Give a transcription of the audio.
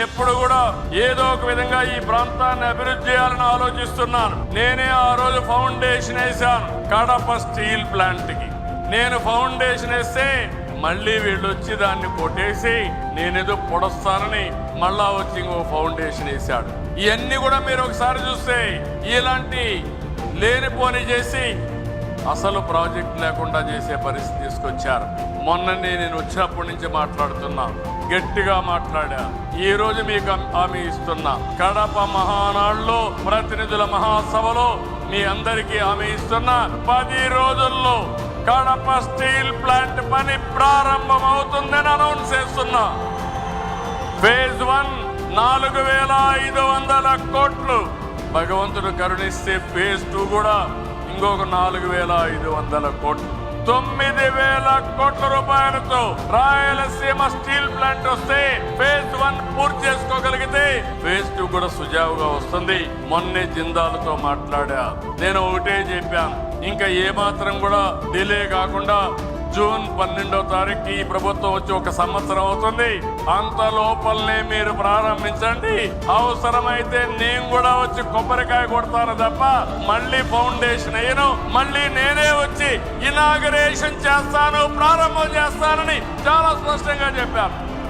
ఎప్పుడు కూడా ఏదో ఒక విధంగా ఈ ప్రాంతాన్ని అభివృద్ధి చేయాలని ఆలోచిస్తున్నాను. నేనే ఆ రోజు ఫౌండేషన్ వేశాను కడప స్టీల్ ప్లాంట్ కి. నేను ఫౌండేషన్ వేస్తే మళ్ళీ వీళ్ళు వచ్చి దాన్ని కొట్టేసి నేనేదో పొడస్తానని మళ్ళా వచ్చి ఇంకో ఫౌండేషన్ వేశాడు. ఇవన్నీ కూడా మీరు ఒకసారి చూస్తే ఇలాంటి లేనిపోని చేసి అసలు ప్రాజెక్ట్ లేకుండా చేసే పరిస్థితి తీసుకొచ్చారు. మొన్ననే నేను వచ్చినప్పటి నుంచి మాట్లాడుతున్నా, గట్టిగా మాట్లాడా. ఈ రోజు మీకు హామీ ఇస్తున్నా, కడప మహానాడులో ప్రతినిధుల మహాసభలో మీ అందరికీ హామీ ఇస్తున్నా, 10 రోజుల్లో కడప స్టీల్ ప్లాంట్ పని ప్రారంభం అవుతుందని అనౌన్స్ చేస్తున్నా. ఫేజ్ 1 4,500 కోట్లు, భగవంతుడు కరుణిస్తే ఫేజ్ 2 కూడా ఇంకొక 4,500 కోట్లు, 9,000 కోట్ల రూపాయలతో రాయలసీమ స్టీల్ ప్లాంట్ వస్తే ఫేజ్ 1 పూర్తి చేసుకోగలిగితే ఫేజ్ 2 కూడా సుజావుగా వస్తుంది. మొన్నే జిందాల్తో మాట్లాడా, నేను ఒకటే చెప్పాను, ఇంకా ఏమాత్రం కూడా డిలే కాకుండా జూన్ 12వ తారీఖు ఈ ప్రభుత్వం వచ్చి 1 సంవత్సరం అవుతుంది. అంత లోపలనే మీరు ప్రారంభించండి. అవసరమైతే నేను కూడా వచ్చి కొబ్బరికాయ కొడతాను తప్ప మళ్ళీ ఫౌండేషన్ అయ్యను, మళ్ళీ నేనే వచ్చి ఇనాగరేషన్ చేస్తాను, ప్రారంభం చేస్తానని చాలా స్పష్టంగా చెప్పాను.